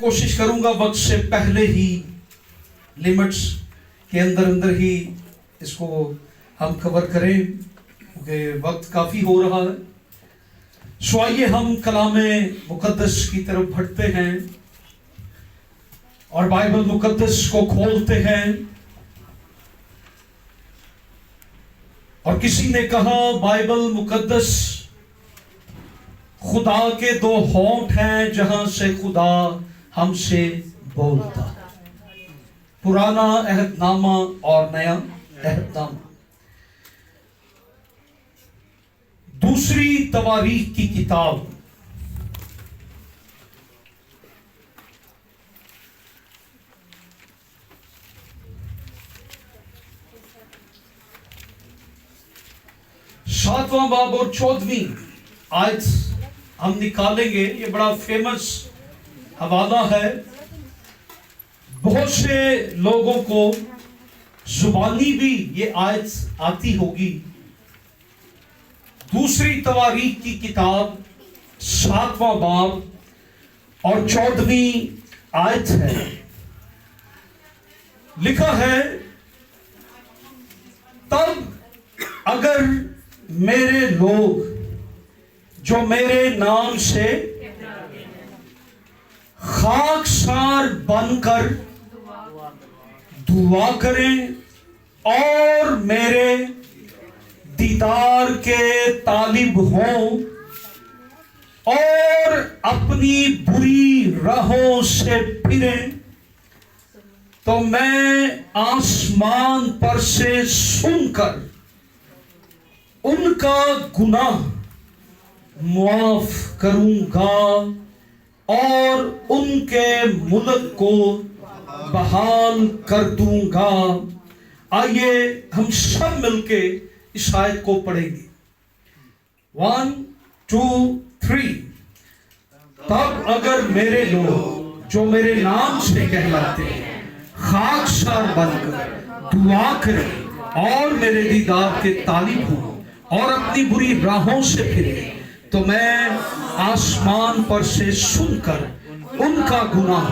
कोशिश करूंगा वक्त से पहले ही, लिमिट्स के अंदर ही इसको हम कवर करें, क्योंकि वक्त काफ़ी हो रहा है। सो आइए हम कलामे मुकद्दस की तरफ बढ़ते हैं और बाइबल मुकद्दस को खोलते हैं। और किसी ने कहा बाइबल मुकद्दस खुदा के दो होंठ हैं जहां से खुदा हमसे बोलता है। पुराना अहदनामा और नया अहदनामा। दूसरी तवारीख की किताब सातवां बाब और 14वीं आयत हम निकालेंगे। ये बड़ा फेमस हवाला है, बहुत से लोगों को जुबानी भी ये आयत आती होगी। दूसरी तवारीख की किताब 7वां बाब और 14वीं आयत है। लिखा है, तब अगर मेरे लोग जो मेरे नाम से खाकसार बनकर दुआ करें और मेरे दीदार के तालिब हों और अपनी बुरी राहों से फिरें, तो मैं आसमान पर से सुनकर उनका गुनाह मुआफ करूंगा और उनके मुल्क को बहाल कर दूंगा। आइए हम सब मिलके इस आयत को पढ़ेंगे। 1 2 3। तब अगर मेरे लोग जो मेरे नाम से कहलाते हैं खाकसार बनकर दुआ करें और मेरे दीदार के तालिब हों और अपनी बुरी राहों से फिरे, तो मैं आसमान पर से सुनकर उनका गुनाह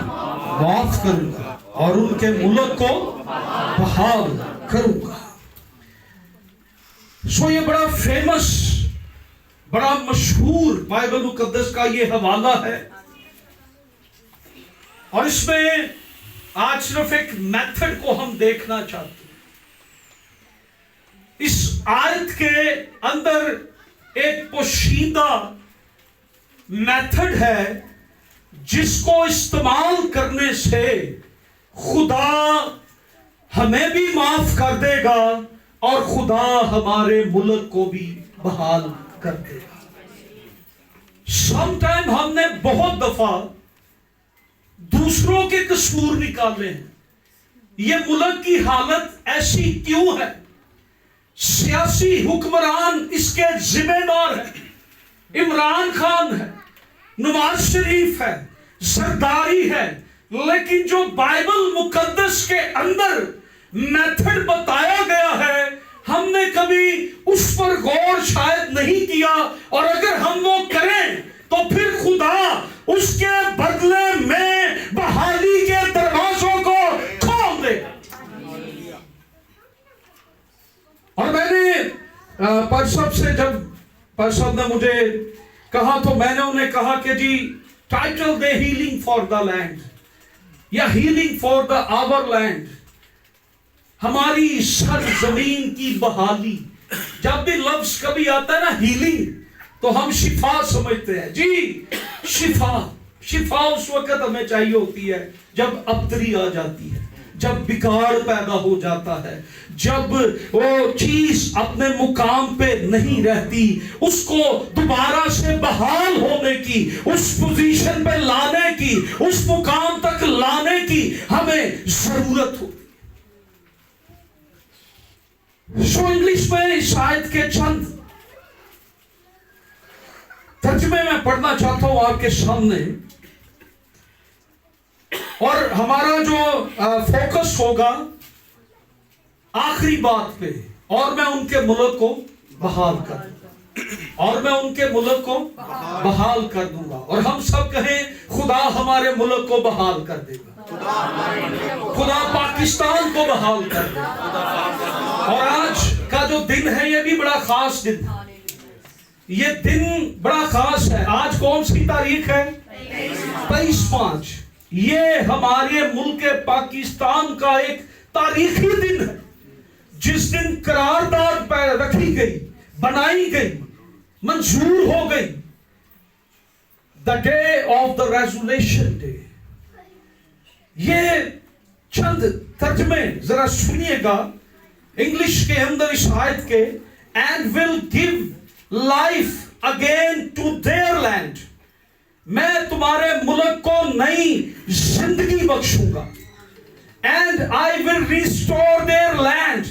माफ करूंगा और उनके मुल्क को बहाल करूंगा। सो ये बड़ा फेमस, बड़ा मशहूर बाइबल मुकद्दस का ये हवाला है। और इसमें आज सिर्फ एक मेथड को हम देखना चाहते हैं। इस आयत के अंदर एक पोशीदा मेथड है जिसको इस्तेमाल करने से खुदा हमें भी माफ कर देगा और खुदा हमारे मुल्क को भी बहाल कर देगा। समटाइम हमने बहुत दफा दूसरों के कसूर निकाले हैं। ये मुल्क की हालत ऐसी क्यों है? सियासी हुक्मरान इसके जिम्मेदार है। इमरान खान है, नवाज शरीफ है, जरदारी है। लेकिन जो बाइबल मुकद्दस के अंदर मेथड बताया गया है, हमने कभी उस पर गौर शायद नहीं किया। और अगर हम वो करें तो फिर खुदा उसके बदले में बहाली के दरवाजों को खोल देगा। और मैंने परसब से, जब परसब ने मुझे कहा तो मैंने उन्हें कहा कि जी टाइटल दे हीलिंग फॉर द लैंड या healing for the our land, हमारी सरजमीन की बहाली। जब भी लफ्ज कभी आता है ना हीलिंग, तो हम शिफा समझते हैं। जी शिफा, शिफा उस वक्त हमें चाहिए होती है जब अबतरी आ जाती है, जब बिगाड़ पैदा हो जाता है, जब वो चीज अपने मुकाम पे नहीं रहती, उसको दोबारा से बहाल होने की, उस पोजीशन पे लाने की, उस मुकाम तक लाने की हमें जरूरत होती। सो इंग्लिश में शायद के चंद तर्जुमे में पढ़ना चाहता हूं आपके सामने। और हमारा जो फोकस होगा आखिरी बात पे, और मैं उनके मुल्क को बहाल कर दूंगा, और मैं उनके मुल्क को बहाल कर दूंगा। और हम सब कहें खुदा हमारे मुल्क को बहाल कर देगा, खुदा पाकिस्तान को बहाल कर देगा। और आज का जो दिन है ये भी बड़ा खास दिन है, ये दिन बड़ा खास है। आज कौन सी तारीख है? 23/5। ये हमारे मुल्क पाकिस्तान का एक तारीखी दिन है, जिस दिन करारदाद रखी गई, बनाई गई, मंजूर हो गई, the day of the resolution day. ये चंद तर्जमे जरा सुनिएगा इंग्लिश के अंदर इस आयत के। And will give life again to their land, मैं तुम्हारे मुल्क को नई जिंदगी बख्शूंगा। And I will restore their land,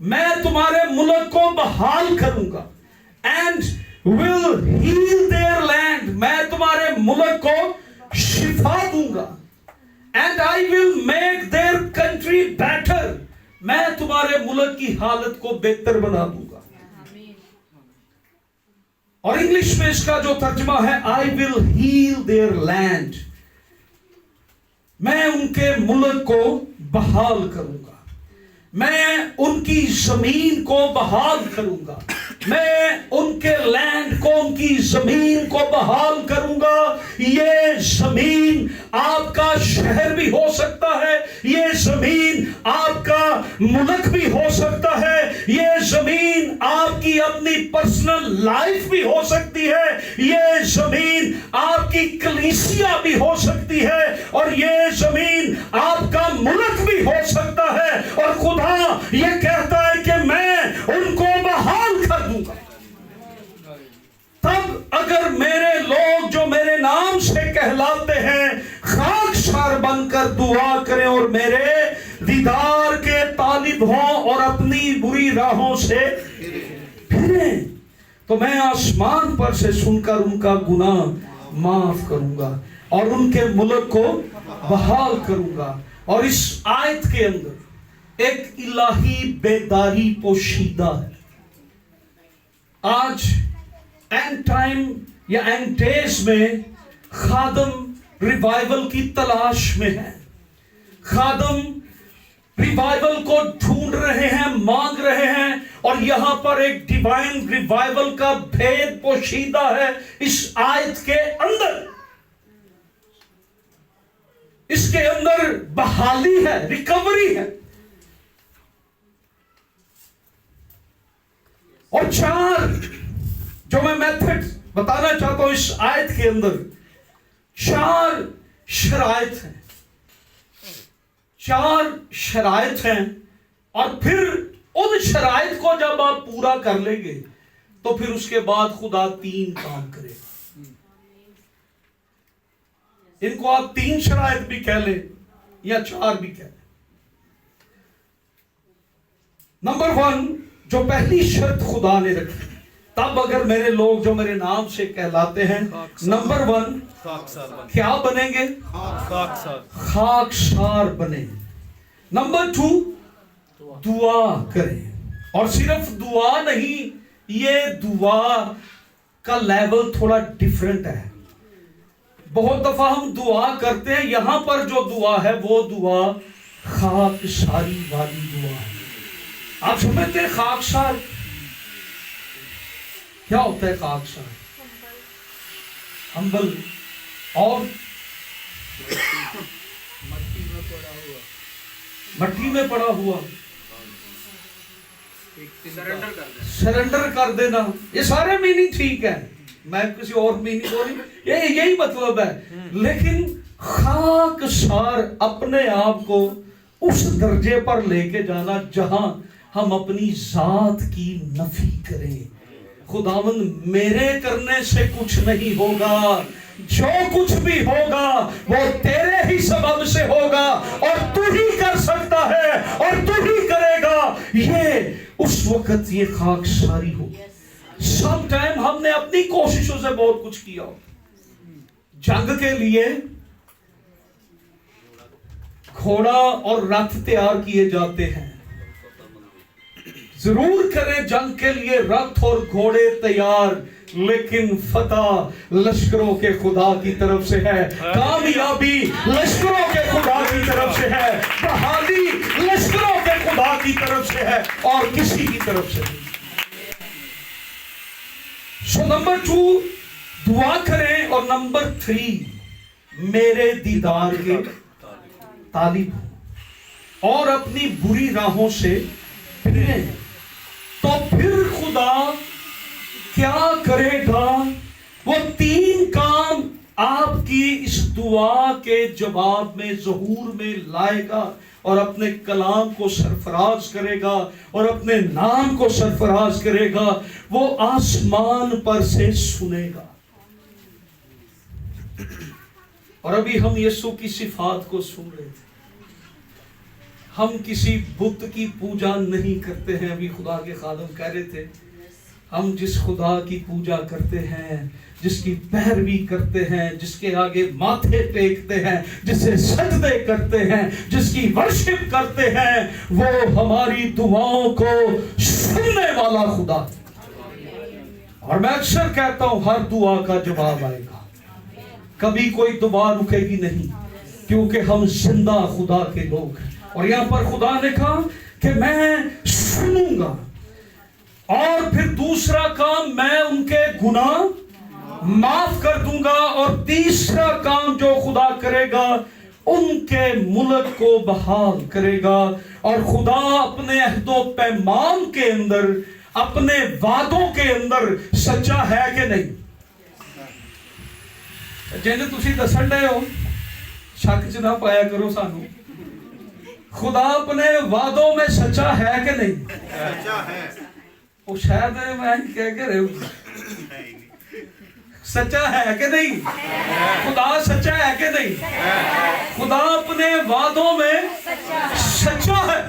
मैं तुम्हारे मुल्क को बहाल करूंगा। And will heal their land, मैं तुम्हारे मुल्क को शिफा दूंगा। And I will make their country better, मैं तुम्हारे मुल्क की हालत को बेहतर बना दूंगा। और इंग्लिश में इसका जो तर्जुमा है, I will heal their land, मैं उनके मुल्क को बहाल करूंगा, मैं उनकी जमीन को बहाल करूंगा, मैं उनके लैंड को, उनकी जमीन को बहाल करूंगा। ये जमीन आपका शहर भी हो सकता है, ये जमीन आपका मुल्क भी हो सकता है, ये जमीन आपकी अपनी पर्सनल लाइफ भी हो सकती है, ये जमीन आपकी कलीसिया भी हो सकती है, और ये जमीन आपका मुल्क भी हो सकता है। और खुदा ये कहता है कि मैं उनको बहाल कर दूंगा। तब अगर मेरे लोग जो मेरे नाम से कहलाते हैं खाकसार बनकर दुआ करें और मेरे दीदार के तालिब हों और अपनी बुरी राहों से फिरें, तो मैं आसमान पर से सुनकर उनका गुनाह माफ करूंगा और उनके मुल्क को बहाल करूंगा। और इस आयत के अंदर एक इलाही बेदारी पोशीदा है। आज एंड टाइम या एंड डेज में खादम रिवाइवल की तलाश में है, खादम रिवाइवल को ढूंढ रहे हैं, मांग रहे हैं। और यहां पर एक डिवाइन रिवाइवल का भेद पोशीदा है इस आयत के अंदर। इसके अंदर बहाली है, रिकवरी है। और 4 जो मैं मेथड बताना चाहता हूं इस आयत के अंदर, 4 शराइत हैं, 4 शराइत हैं। और फिर उन शराइत को जब आप पूरा कर लेंगे तो फिर उसके बाद खुदा 3 काम करेगा। इनको आप 3 शराइत भी कह लें या 4 भी कह लें। नंबर 1, जो पहली शर्त खुदा ने रखी, तब अगर मेरे लोग जो मेरे नाम से कहलाते हैं, नंबर 1 क्या बनेंगे? खाकसार बने। नंबर 2 दुआ करें। और सिर्फ दुआ नहीं, ये दुआ का लेवल थोड़ा डिफरेंट है। बहुत दफा हम दुआ करते हैं, यहां पर जो दुआ है वो दुआ खाकसारी वाली दुआ है। आप समझते हैं खाकसार क्या होता है? खाकसार हम्बल और मट्टी में पड़ा हुआ सरेंडर कर देना। ये सारे मीनिंग ठीक है, मैं किसी और मीनिंग बोली, यही मतलब है। लेकिन खाकसार अपने आप को उस दर्जे पर लेके जाना जहां हम अपनी जात की नफी करें। खुदावंद मेरे करने से कुछ नहीं होगा, जो कुछ भी होगा वो तेरे ही सबब से होगा, और तू ही कर सकता है और तू ही करेगा। ये उस वक्त ये खाकसारी हो। सम टाइम हमने अपनी कोशिशों से बहुत कुछ किया। जंग के लिए घोड़ा और रथ तैयार किए जाते हैं, जरूर करें जंग के लिए रथ और घोड़े तैयार, लेकिन फतह लश्करों के खुदा की तरफ से है, कामयाबी लश्करों के खुदा की तरफ से है, बहाली लश्करों के खुदा की तरफ से है और किसी की तरफ से नहीं। सो नंबर 2 दुआ करें, और नंबर 3 मेरे दीदार के तालिब हो और अपनी बुरी राहों से फिरें। तो फिर खुदा क्या करेगा? वो 3 काम आपकी इस दुआ के जवाब में ज़हूर में लाएगा और अपने कलाम को सरफराज करेगा और अपने नाम को सरफराज करेगा। वो आसमान पर से सुनेगा। और अभी हम यीशु की सिफात को सुन रहे थे। हम किसी बुत की पूजा नहीं करते हैं। अभी खुदा के खादम कह रहे थे, हम जिस खुदा की पूजा करते हैं, जिसकी पैरवी करते हैं, जिसके आगे माथे टेकते हैं, जिसे सजदे करते हैं, जिसकी वर्शिप करते हैं, वो हमारी दुआओं को सुनने वाला खुदा। और मैं अक्सर कहता हूं हर दुआ का जवाब आएगा, कभी कोई दुआ रुकेगी नहीं, क्योंकि हम जिंदा खुदा के लोग हैं। और यहां पर खुदा ने कहा कि मैं सुनूंगा, और फिर दूसरा काम, मैं उनके गुनाह माफ कर दूंगा, और तीसरा काम जो खुदा करेगा, उनके मुल्क को बहाल करेगा। और खुदा अपने अहदो पैमान के अंदर, अपने वादों के अंदर सच्चा है कि नहीं? जिन्हें तुसी दसन रहे हो, शक च ना पाया करो सानू। खुदा अपने वादों में सच्चा है कि नहीं? सच्चा है। वो शायद मैं कह के रहे, सच्चा है कि नहीं? खुदा सच्चा है कि नहीं? खुदा अपने वादों में सच्चा है,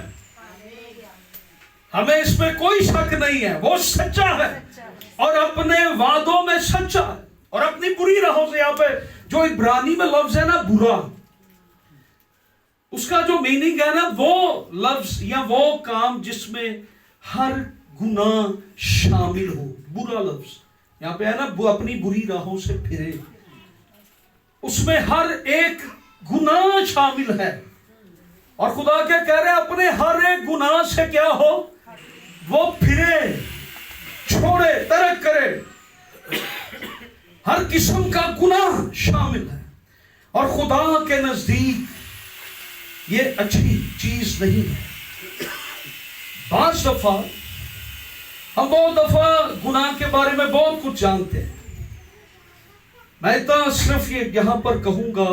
हमें इसमें कोई शक नहीं है। वो सच्चा है और अपने वादों में सच्चा है। और अपनी बुरी राहों से, यहाँ पे जो इब्रानी में लफ्ज है ना बुरा, उसका जो मीनिंग है ना, वो लफ्ज या वो काम जिसमें हर गुनाह शामिल हो, बुरा लफ्ज यहां पे है ना, वो अपनी बुरी राहों से फिरे, उसमें हर एक गुनाह शामिल है। और खुदा क्या कह रहे हैं? अपने हर एक गुनाह से क्या हो, वो फिरे, छोड़े, तरक करे। हर किस्म का गुनाह शामिल है। और खुदा के नजदीक ये अच्छी चीज नहीं है। बाज़ दफा हम बहुत दफा गुनाह के बारे में बहुत कुछ जानते हैं। मैं इतना सिर्फ ये यहां पर कहूंगा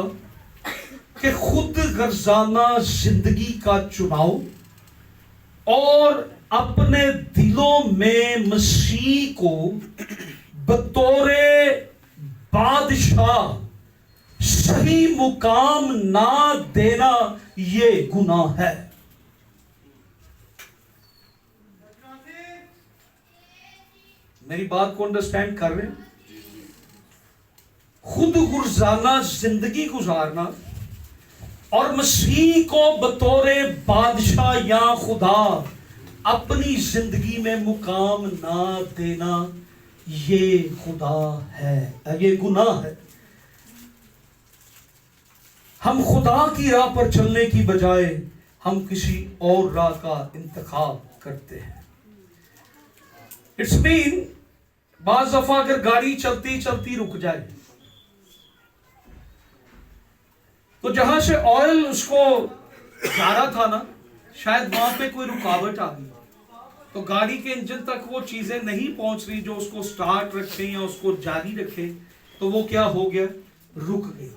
कि खुद गर्जाना जिंदगी का चुनाव और अपने दिलों में मसीह को बतौरे बादशाह सही मुकाम ना देना, ये गुनाह है। मेरी बात को अंडरस्टैंड कर रहे हैं? खुद गुरजाना जिंदगी गुजारना और मसीह को बतौरे बादशाह या खुदा अपनी जिंदगी में मुकाम ना देना, ये खुदा है, ये गुनाह है। हम खुदा की राह पर चलने की बजाय हम किसी और राह का इंतखाब करते हैं। इट्स मीन बाज़ दफा अगर गाड़ी चलती चलती रुक जाए, तो जहां से ऑयल उसको जा रहा था ना, शायद वहां पे कोई रुकावट आ गई, तो गाड़ी के इंजन तक वो चीजें नहीं पहुंच रही जो उसको स्टार्ट रखे या उसको जारी रखे, तो वो क्या हो गया, रुक गई।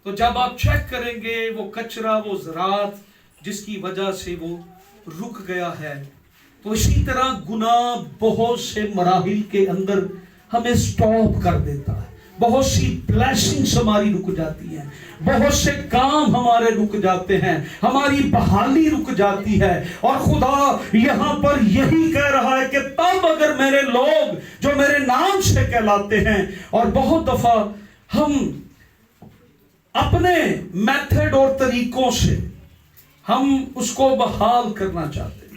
तो जब आप चेक करेंगे वो कचरा, वो ज़रात जिसकी वजह से वो रुक गया है, तो इसी तरह गुनाह बहुत से मराहिल के अंदर हमें स्टॉप कर देता है। बहुत सी ब्लेसिंग्स हमारी रुक जाती हैं, बहुत से काम हमारे रुक जाते हैं, हमारी बहाली रुक जाती है। और खुदा यहां पर यही कह रहा है कि तब अगर मेरे लोग जो मेरे नाम से कहलाते हैं, और बहुत दफा हम अपने मेथड और तरीकों से हम उसको बहाल करना चाहते हैं।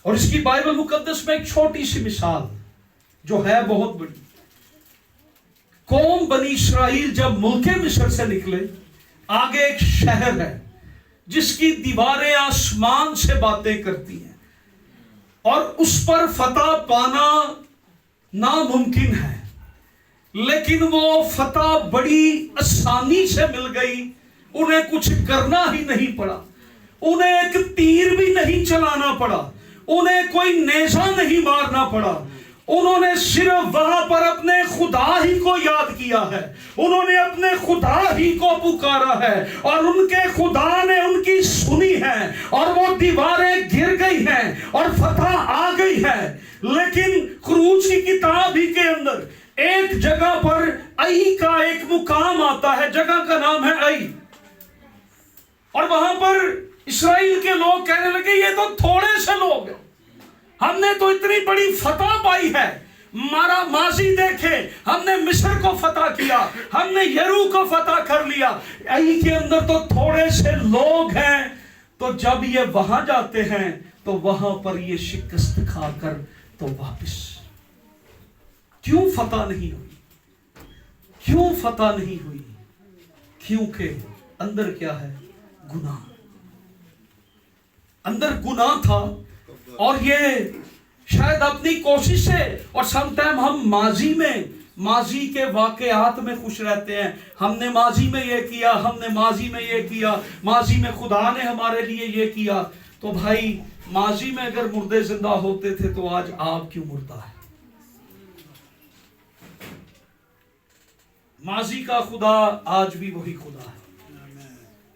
और इसकी बाइबल मुकद्दस में एक छोटी सी मिसाल जो है बहुत बड़ी। कौम बनी इस्राइल जब मुल्के मिस्र से निकले, आगे एक शहर है जिसकी दीवारें आसमान से बातें करती हैं और उस पर फतह पाना नामुमकिन है, लेकिन वो फतह बड़ी आसानी से मिल गई। उन्हें कुछ करना ही नहीं पड़ा, उन्हें एक तीर भी नहीं चलाना पड़ा, उन्हें कोई नेजा नहीं मारना पड़ा। उन्होंने सिर्फ वहां पर अपने खुदा ही को याद किया है, उन्होंने अपने खुदा ही को पुकारा है और उनके खुदा ने उनकी सुनी है और वो दीवारें गिर गई हैं और फतह आ गई है। लेकिन क्रूज की किताब ही के अंदर एक जगह पर आई का एक मुकाम आता है, जगह का नाम है आई, और वहां पर इस्राएल के लोग कहने लगे ये तो थोड़े से लोग हैं, हमने तो इतनी बड़ी फतह पाई है, हमारा माजी देखे, हमने मिस्र को फतह किया, हमने यरू को फतह कर लिया, आई के अंदर तो थोड़े से लोग हैं। तो जब ये वहां जाते हैं तो वहां पर ये शिकस्त खाकर तो वापस। क्यों फतह नहीं हुई? क्यों फतह नहीं हुई? क्योंकि अंदर क्या है? गुनाह। अंदर गुनाह था और ये शायद अपनी कोशिश से, और समटाइम हम माजी के वाकयात में खुश रहते हैं, हमने माजी में ये किया, हमने माजी में ये किया, माजी में खुदा ने हमारे लिए ये किया। तो भाई माजी में अगर मुर्दे जिंदा होते थे तो आज आप क्यों मुर्दा है? माजी का खुदा आज भी वही खुदा है,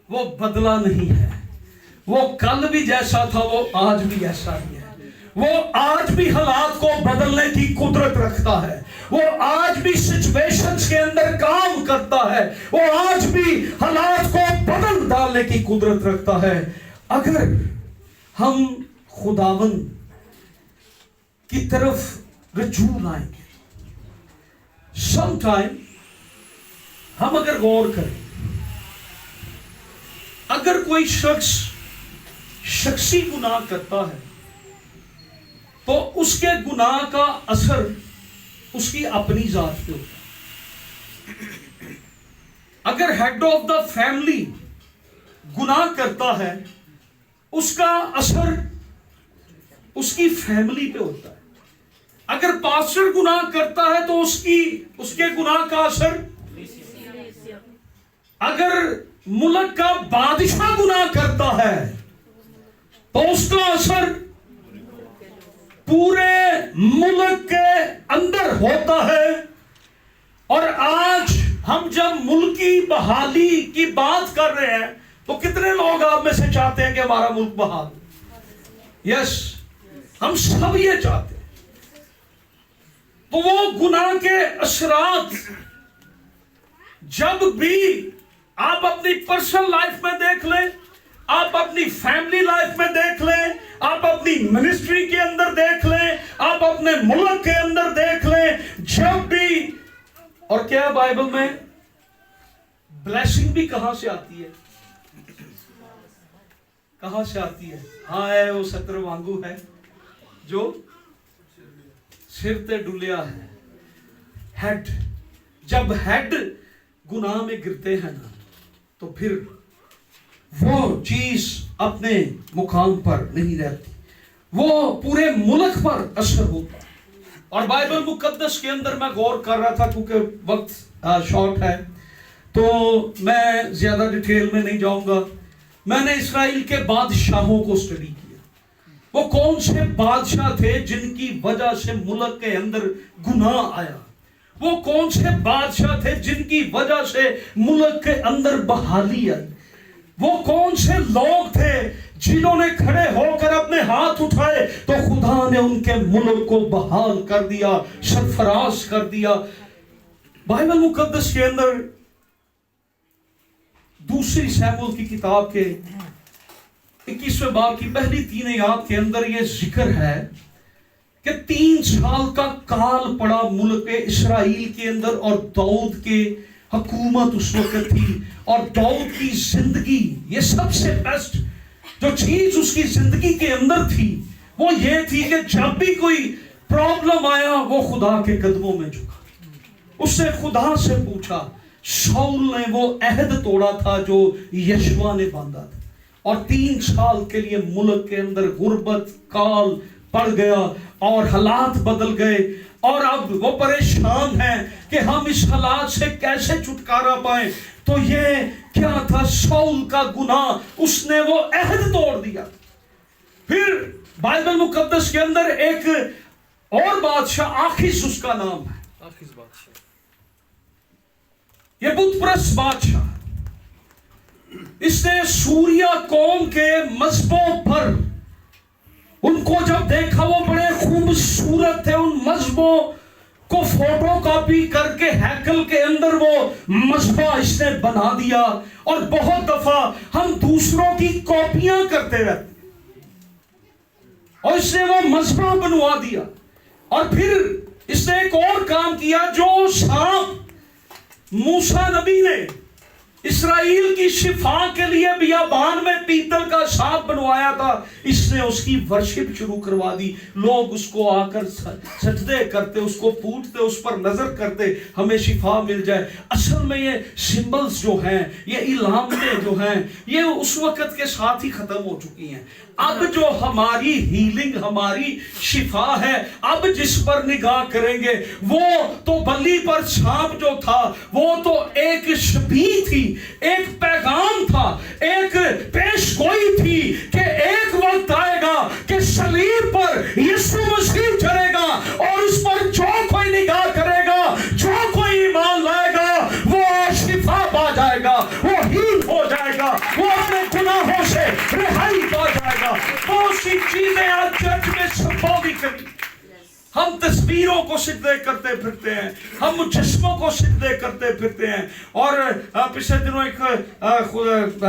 वो बदला नहीं है, वो कल भी जैसा था वो आज भी ऐसा ही है, वो आज भी हालात को बदलने की कुदरत रखता है, वो आज भी सिचुएशंस के अंदर काम करता है, वो आज भी हालात को बदल डालने की कुदरत रखता है। अगर हम खुदावन की तरफ रुजू लाएंगे, समटाइम हम अगर गौर करें, अगर कोई शख्स शख्सी गुनाह करता है तो उसके गुनाह का असर उसकी अपनी जात पे होता है। अगर हेड ऑफ द फैमिली गुनाह करता है, उसका असर उसकी फैमिली पे होता है। अगर पास्टर गुनाह करता है तो उसके गुनाह का असर, अगर मुल्क का बादशाह गुनाह करता है तो उसका असर पूरे मुल्क के अंदर होता है। और आज हम जब मुल्की बहाली की बात कर रहे हैं तो कितने लोग आप में से चाहते हैं कि हमारा मुल्क बहाल? यस, हम सब ये चाहते हैं। तो वो गुनाह के असरात जब भी आप अपनी पर्सनल लाइफ में देख लें, आप अपनी फैमिली लाइफ में देख लें, आप अपनी मिनिस्ट्री के अंदर देख लें, आप अपने मुल्क के अंदर देख लें, जब भी, और क्या बाइबल में ब्लेसिंग भी कहां से आती है? कहां से आती है? हाँ, है वो सत्र वांगू है जो सिर ते डुलिया है, हेड। जब हेड गुनाह में गिरते हैं ना, तो फिर वो चीज अपने मुकाम पर नहीं रहती, वो पूरे मुल्क पर असर होता है। और बाइबल मुकद्दस के अंदर मैं गौर कर रहा था, क्योंकि वक्त शॉर्ट है तो मैं ज्यादा डिटेल में नहीं जाऊंगा। मैंने इस्राएल के बादशाहों को स्टडी किया, वो कौन से बादशाह थे जिनकी वजह से मुल्क के अंदर गुनाह आया, वो कौन से बादशाह थे जिनकी वजह से मुल्क के अंदर बहाली आई, वो कौन से लोग थे जिन्होंने खड़े होकर अपने हाथ उठाए तो खुदा ने उनके मुल्क को बहाल कर दिया, सरफराज कर दिया। बाइबल मुकद्दस के अंदर दूसरी शमूएल की किताब के 21वें बाब की पहली 3 आयत के अंदर यह जिक्र है कि 3 साल का काल पड़ा मुल्क इस्राएल के अंदर, और दाऊद के हुकूमत उस वक्त थी, और दाऊद की जिंदगी, ये सबसे बेस्ट जो चीज उसकी जिंदगी के अंदर थी वो ये थी कि जब भी कोई प्रॉब्लम आया, वो खुदा के कदमों में झुका। उसने खुदा से पूछा, शाऊल ने वो अहद तोड़ा था जो यशवा ने बांधा था, और 3 साल के लिए मुल्क के अंदर गुर्बत काल पड़ गया और हालात बदल गए, और अब वो परेशान हैं कि हम इस हालात से कैसे छुटकारा पाए। तो ये क्या था? शाऊल का गुनाह, उसने वो अहद तोड़ दिया। फिर बाइबल मुकद्दस के अंदर एक और बादशाह, आखिस उसका नाम है, आखिस बादशाह, ये बुतप्रस्त बादशाह, इसने सूर्या कौम के मजहबों पर, उनको जब देखा वो बड़े खूबसूरत थे, उन मजहबों को फोटो कॉपी करके हैकल के अंदर वो मजहबा इसने बना दिया। और बहुत दफा हम दूसरों की कॉपियां करते रहते, और इसने वो मजहबा बनवा दिया। और फिर इसने एक और काम किया, जो सांप मूसा नबी ने इस्राएल की शिफा के लिए बियाबान में पीतल का सांप बनवाया था, इसने उसकी वर्शिप शुरू करवा दी। लोग उसको आकर सजदे करते, उसको पूजते, उस पर नजर करते, हमें शिफा मिल जाए। असल में ये सिंबल्स जो हैं, ये इलामतें जो हैं, ये उस वक्त के साथ ही खत्म हो चुकी हैं। अब जो हमारी हीलिंग, हमारी शिफा है, अब जिस पर निगाह करेंगे, वो तो बल्ली पर सांप जो था, वो तो एक शबी थी, एक पैगाम था, एक पेशगोई थी कि एक वक्त आएगा कि सलीब पर यीशु मसीह चलेगा, और उस पर जो कोई निगाह करेगा, जो कोई ईमान लाएगा, वो शिफा पा जाएगा, वो हील हो जाएगा, वो अपने गुनाहों से रिहाई पा जाएगा। बहुत सी चीजें आज चर्च में संबोधित करी। हम तस्वीरों को सिजदे करते फिरते हैं, हम मुजस्मों को सिजदे करते फिरते हैं। और पिछले दिनों एक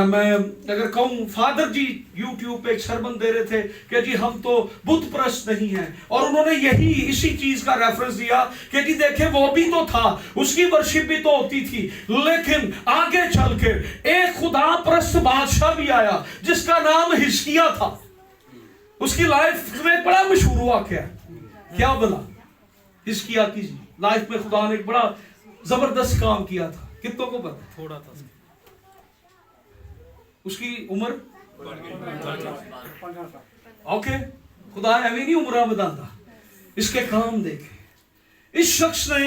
मैं अगर कहूँ, फादर जी यूट्यूब पे एक सरमन दे रहे थे कि जी हम तो बुत परस्त नहीं हैं, और उन्होंने यही इसी चीज का रेफरेंस दिया कि जी देखे वो भी तो था, उसकी वर्शिप भी तो होती थी, लेकिन आगे चल के एक खुदा परस्त बादशाह भी आया जिसका नाम हिजकिय्याह था। उसकी लाइफ में बड़ा मशहूर हुआ क्या बना हिजकिय्याह की लाइफ में। खुदा ने एक बड़ा जबरदस्त काम किया था। कितनों को पता? थोड़ा था उसकी उम्र ओके, खुदा ने नहीं उम्र बताता, इसके काम देखे। इस शख्स ने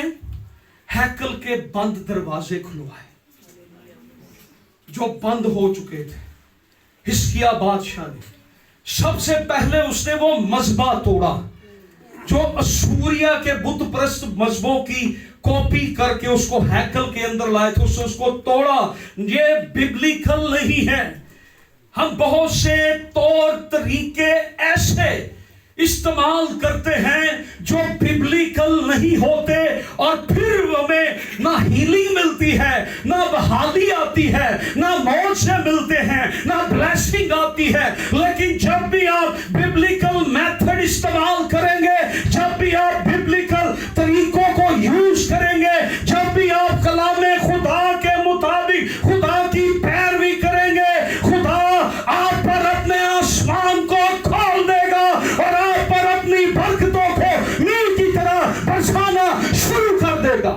हैकल के बंद दरवाजे खुलवाए जो बंद हो चुके थे। हिजकिय्याह बादशाह ने सबसे पहले उसने वो मजबा तोड़ा जो असूरिया के बुत परस्त मजहबों की कॉपी करके उसको हैकल के अंदर लाए थे, उसको तोड़ा। ये बिब्लिकल नहीं है। हम बहुत से तौर तरीके ऐसे इस्तेमाल करते हैं जो बिब्लिकल नहीं होते, और फिर हमें ना हीलिंग मिलती है, ना बहाली आती है, ना मौत से मिलते हैं, ना ब्लेसिंग आती है। लेकिन जब भी आप बिब्लिकल मेथड इस्तेमाल करेंगे, जब भी आप बिब्लिकल तरीकों को यूज करेंगे, जब भी आप कलामे खुदा के मुताबिक खुदा की पैरवी करेंगे, खुदा आप पर अपने आसमान को खोल देगा और आप पर अपनी बरकतों को नील की तरह बरसाना शुरू कर देगा।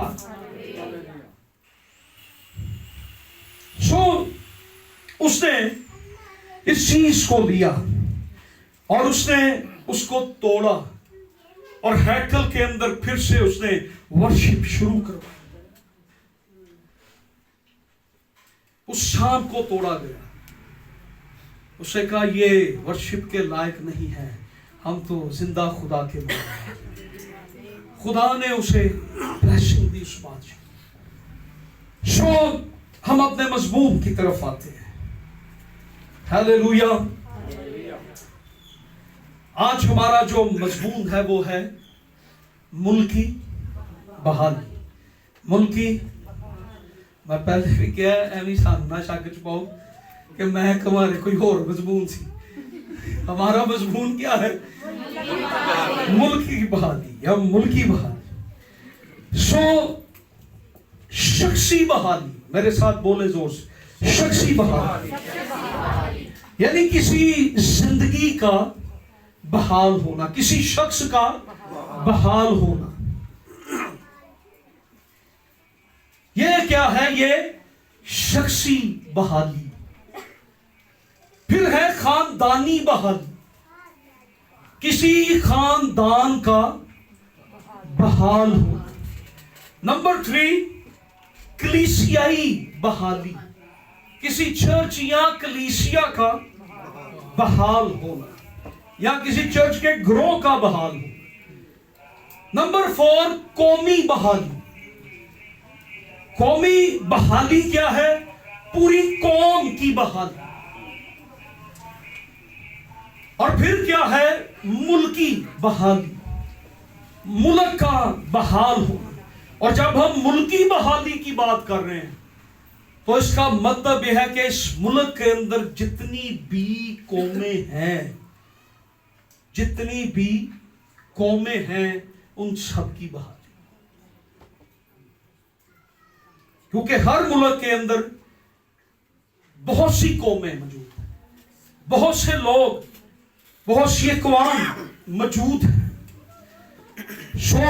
उसने इस चीज को लिया और उसने उसको तोड़ा, और हैकल के अंदर फिर से उसने वर्शिप शुरू करवाई। उस शाम को तोड़ा गया। उसने कहा ये वर्शिप के लायक नहीं है, हम तो जिंदा खुदा के मालिक हैं। खुदा ने उसे ब्लेसिंग दी उस बात से। हम अपने मजमून की तरफ आते हैं। हालेलुया। आज हमारा जो मजमून है वो है मुल्की बहाली। मुल्की, मैं पहले भी क्या एवं सामना शक च पाओ कि मैं हमारे कोई और मजमून सी। हमारा मजमून क्या है? मुल्की बहाली या मुल्की बहाली। शख्सी बहाली, मेरे साथ बोले जोर से, शख्सी बहाली यानी किसी जिंदगी का बहाल होना, किसी शख्स का बहाल होना। ये क्या है? ये शख्सी बहाली। फिर है खानदानी बहाली, किसी खानदान का बहाल होना। नंबर 3, कलीसियाई बहाली, किसी चर्च या कलीसिया का बहाल होना या किसी चर्च के ग्रोह का बहाल होना। नंबर 4, कौमी बहाली। कौमी बहाली क्या है? पूरी कौम की बहाली। और फिर क्या है? मुल्की बहाली, मुल्क का बहाल होना। और जब हम मुल्की बहाली की बात कर रहे हैं तो इसका मतलब यह है कि इस मुल्क के अंदर जितनी भी कौमें हैं, जितनी भी कौमें हैं, उन सब की बहाली। क्योंकि हर मुल्क के अंदर बहुत सी कौमें मौजूद हैं, बहुत से लोग, बहुत सी अक़वाम मौजूद हैं। सो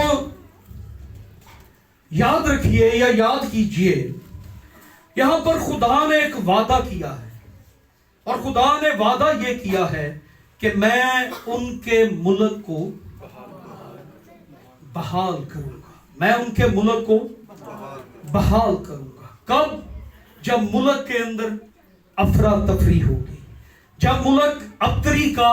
याद रखिए या याद कीजिए, यहां पर खुदा ने एक वादा किया है और खुदा ने वादा यह किया है कि मैं उनके मुल्क को बहाल करूंगा। मैं उनके मुल्क को बहाल करूंगा। कब? जब मुल्क के अंदर अफरा तफरी होगी, जब मुल्क अबतरी का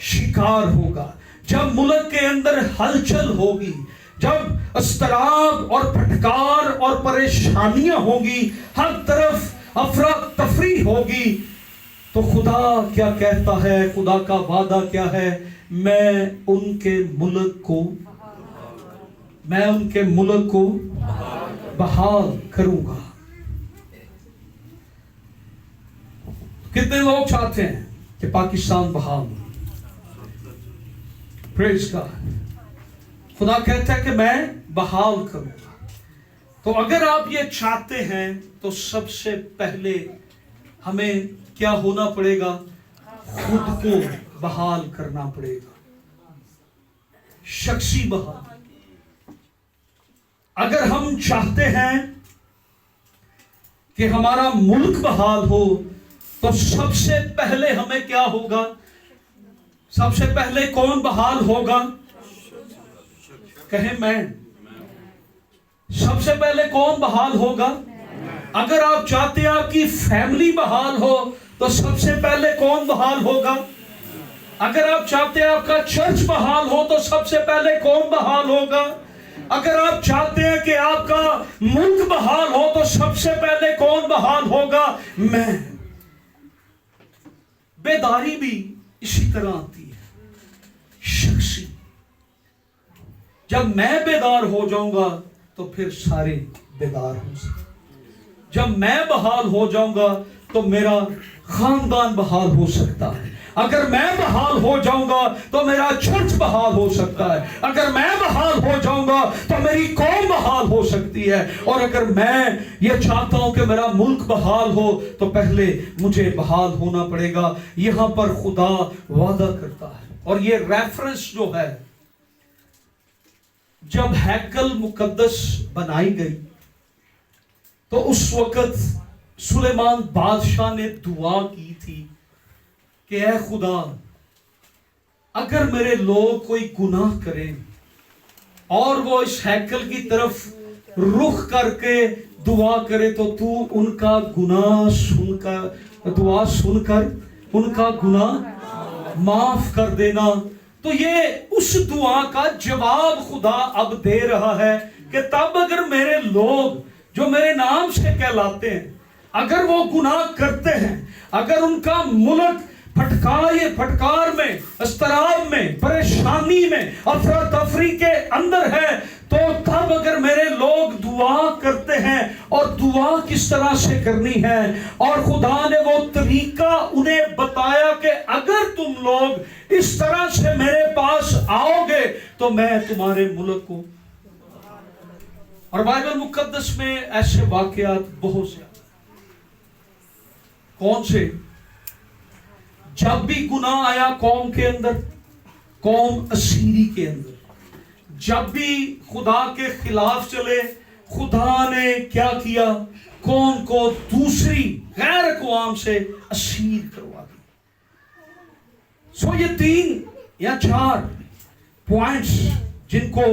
शिकार होगा, जब मुल्क के अंदर हलचल होगी, जब अस्तराब और फटकार और परेशानियां होगी, हर तरफ अफरा तफरी होगी, तो खुदा क्या कहता है? खुदा का वादा क्या है? मैं उनके मुल्क को बहाल करूंगा। कितने लोग चाहते हैं कि पाकिस्तान बहाल हो? Praise God. खुदा कहता है कि मैं बहाल करूंगा। तो अगर आप ये चाहते हैं तो सबसे पहले हमें क्या होना पड़ेगा? खुद को बहाल करना पड़ेगा, शख्सी बहाल। अगर हम चाहते हैं कि हमारा मुल्क बहाल हो तो सबसे पहले हमें क्या होगा? सबसे पहले कौन बहाल होगा? कहें मैं। सबसे पहले कौन बहाल होगा? अगर आप चाहते हैं आपकी फैमिली बहाल हो तो सबसे पहले कौन बहाल होगा? अगर आप चाहते हैं आपका चर्च बहाल हो तो सबसे पहले कौन बहाल होगा? अगर आप चाहते हैं कि आपका मुल्क बहाल हो तो सबसे पहले कौन बहाल होगा? मैं। बेदारी भी इसी तरह आती है, शख्सी। जब मैं बेदार हो जाऊंगा तो फिर सारे बेदार हो सकते। जब मैं बहाल हो जाऊंगा तो मेरा खानदान बहाल हो सकता है। अगर मैं बहाल हो जाऊंगा तो मेरा चर्च बहाल हो सकता है। अगर मैं बहाल हो जाऊंगा तो मेरी कौम बहाल हो सकती है। और अगर मैं ये चाहता हूं कि मेरा मुल्क बहाल हो तो पहले मुझे बहाल होना पड़ेगा। यहां पर खुदा वादा करता है। और ये रेफरेंस जो है, जब हैकल मुकद्दस बनाई गई तो उस वक्त सुलेमान बादशाह ने दुआ की थी कि ऐ खुदा, अगर मेरे लोग कोई गुनाह करें और वो इस हैकल की तरफ रुख करके दुआ करे तो तू उनका गुनाह सुनकर, दुआ सुनकर उनका गुनाह माफ कर देना। तो ये उस दुआ का जवाब खुदा अब दे रहा है कि तब अगर मेरे लोग जो मेरे नाम से कहलाते हैं, अगर वो गुनाह करते हैं, अगर उनका मुल्क फटकार में, अस्तराब में, परेशानी में, अफरा तफरी के अंदर है, तो तब अगर मेरे लोग दुआ करते हैं, और दुआ किस तरह से करनी है, और खुदा ने वो तरीका उन्हें बताया कि अगर तुम लोग इस तरह से मेरे पास आओगे तो मैं तुम्हारे मुल्क को। और बाइबल मुकद्दस में ऐसे वाकयात बहुत से। कौन से? जब भी गुनाह आया कौम के अंदर, कौम असीरी के अंदर, जब भी खुदा के खिलाफ चले, खुदा ने क्या किया, कौम को दूसरी गैर अक़वाम से असीर करवा दी। सो ये 3 या 4 पॉइंट्स जिनको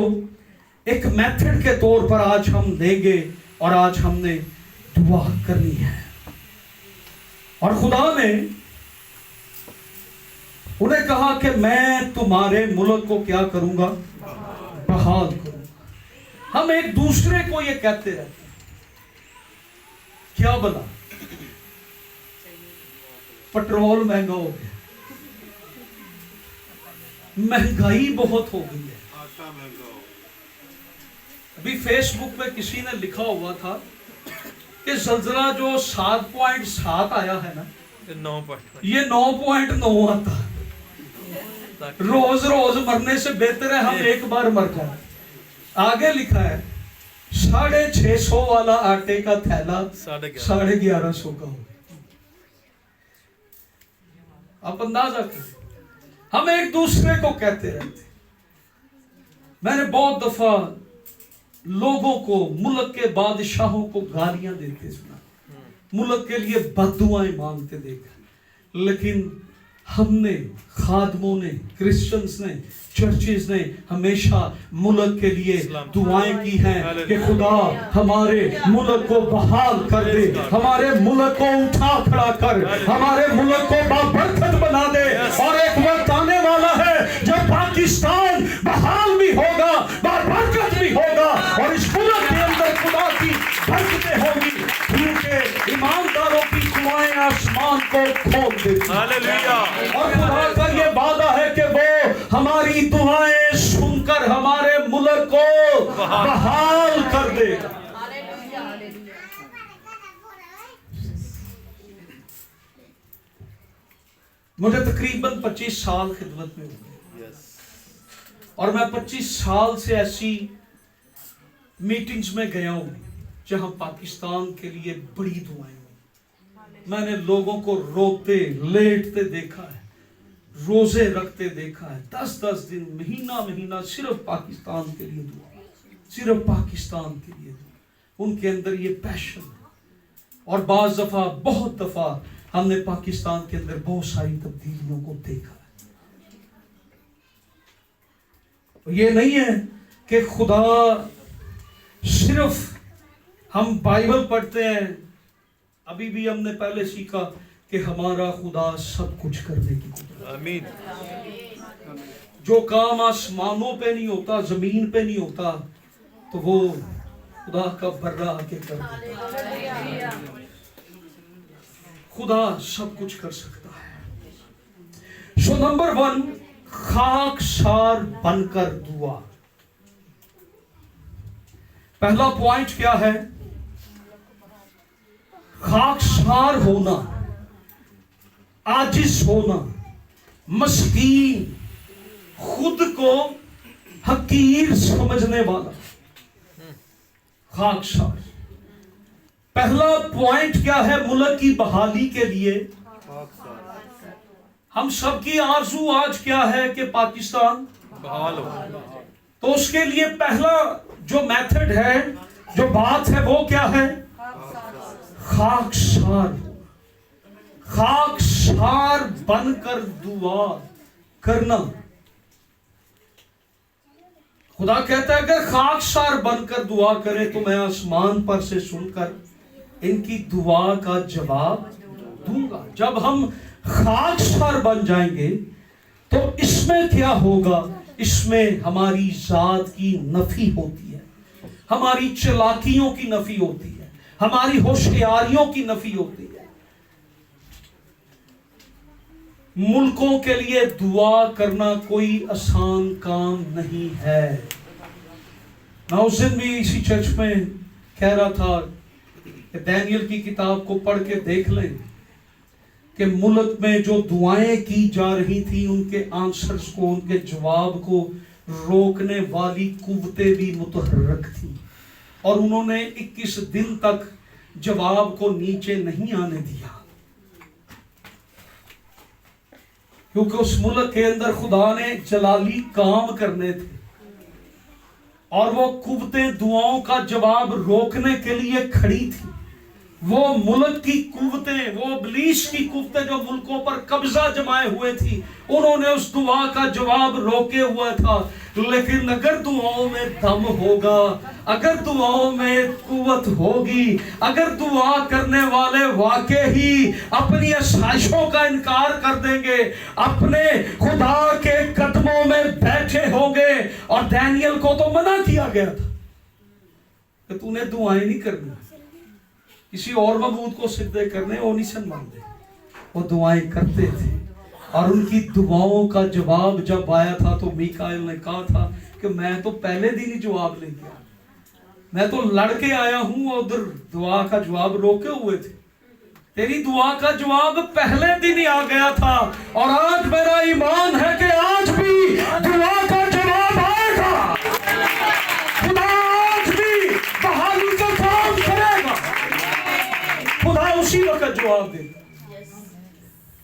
एक मेथड के तौर पर आज हम देंगे और आज हमने दुआ करनी है। और खुदा ने उन्हें कहा कि मैं तुम्हारे मुल्क को क्या करूंगा, बहाल करूंगा। हम एक दूसरे को ये कहते रहते हैं, क्या बना, पेट्रोल महंगा हो गया, महंगाई बहुत हो गई है। अभी फेसबुक पे किसी ने लिखा हुआ था कि ज़लज़ला जो 7.7 आया है ना, ये 9.9 आता। रोज रोज मरने से बेहतर है हम एक बार मर जाए। आगे लिखा है 650 वाला आटे का थैला 1150 का हो। आप अंदाजा करें, हम एक दूसरे को कहते रहते। मैंने बहुत दफा लोगों को, मुल्क के बादशाहों को गालियां देते सुना, मुल्क के लिए बद्दुआएं मांगते देखा। लेकिन हमने, खादमों ने, क्रिश्चियंस ने, चर्चेस ने हमेशा मुल्क के लिए दुआएं की हैं कि खुदा हमारे मुल्क को बहाल कर दे, हमारे मुल्क को उठा खड़ा कर, हमारे मुल्क को बाबरकत बना दे। और एक वक्त आने वाला है जब पाकिस्तान बहाल भी होगा, बाबरकत भी होगा और इस मुल्क के अंदर खुदा की बरकतें होगी, क्योंकि ईमानदारों की दुआएं आसमान को खोल देती हैं। और खुदा का ये वादा है कि वो हमारी दुआएं सुनकर हमारे मुल्क को बहाल कर देगा। मुझे तकरीबन 25 साल खिदमत में हो गए और मैं 25 साल से ऐसी मीटिंग्स में गया हूं जहां पाकिस्तान के लिए बड़ी दुआएं हुई। मैंने लोगों को रोते लेटते देखा है, रोजे रखते देखा है, 10-10 दिन, महीना सिर्फ पाकिस्तान के लिए दुआ, सिर्फ पाकिस्तान के लिए दुआ। उनके अंदर ये पैशन है। और बाज़ दफा, बहुत दफा हमने पाकिस्तान के अंदर बहुत सारी तब्दीलियों को देखा है। ये नहीं है कि खुदा सिर्फ हम बाइबल पढ़ते हैं, अभी भी हमने पहले सीखा कि हमारा खुदा सब कुछ करने की कुदरत। आमीन। जो काम आसमानों पे नहीं होता, जमीन पे नहीं होता, तो वो खुदा का बर्रा आके कर देता। खुदा सब कुछ कर सकता है। सो नंबर 1, खाकसार बनकर दुआ। पहला पॉइंट क्या है? खाकसार होना, आजिज होना, मस्कीन, खुद को हकीर समझने वाला, खाकसार। पहला पॉइंट क्या है मुल्क की बहाली के लिए? हम सबकी आरज़ू आज क्या है कि पाकिस्तान बहाल हो। तो उसके लिए पहला जो मेथड है, जो बात है, वो क्या है? खाकसार। खाकसार बनकर दुआ करना। खुदा कहता है अगर खाकसार बनकर दुआ करें तो मैं आसमान पर से सुनकर इनकी दुआ का जवाब दूंगा। जब हम खाकसार बन जाएंगे तो इसमें क्या होगा? इसमें हमारी जात की नफी होती है, हमारी चालाकियों की नफी होती है, हमारी होशियारियों की नफी होती है। मुल्कों के लिए दुआ करना कोई आसान काम नहीं है। मैं उस दिन भी इसी चर्च में कह रहा था कि दानियल की किताब को पढ़ के देख लें कि मुल्क में जो दुआएं की जा रही थी, उनके आंसर्स को, उनके जवाब को रोकने वाली कुव्वतें भी मुतहर्रक थी और उन्होंने 21 दिन तक जवाब को नीचे नहीं आने दिया, क्योंकि उस मुल्क के अंदर खुदा ने जलाली काम करने थे। और वो कुव्वतें दुआओं का जवाब रोकने के लिए खड़ी थी। वो मुल्क की कुव्वतें, वो इब्लीस की कुव्वतें जो मुल्कों पर कब्जा जमाए हुए थी, उन्होंने उस दुआ का जवाब रोके हुआ था। लेकिन अगर दुआओं में दम होगा, अगर दुआओं में कुव्वत होगी, अगर दुआ करने वाले वाकई ही अपनी आशाइशों का इनकार कर देंगे, अपने खुदा के कदमों में बैठे होंगे। और दानियल को तो मना किया गया था कि तूने दुआएं नहीं करनी, किसी और मबूद को सिजदे करने, वो नहीं सन मानते। वो दुआएं करते थे और उनकी दुआओं का जवाब जब आया था तो मीकाएल ने कहा था कि मैं तो पहले दिन ही जवाब लेके आया, मैं तो लड़के आया हूं और उधर दुआ का जवाब रोके हुए थे। तेरी दुआ का जवाब पहले दिन ही आ गया था। और आज मेरा ईमान है कि आज भी दुआ का जवाब आएगा। खुदा आज भी बहाली का काम करेगा। खुदा उसी वक्त जवाब देगा।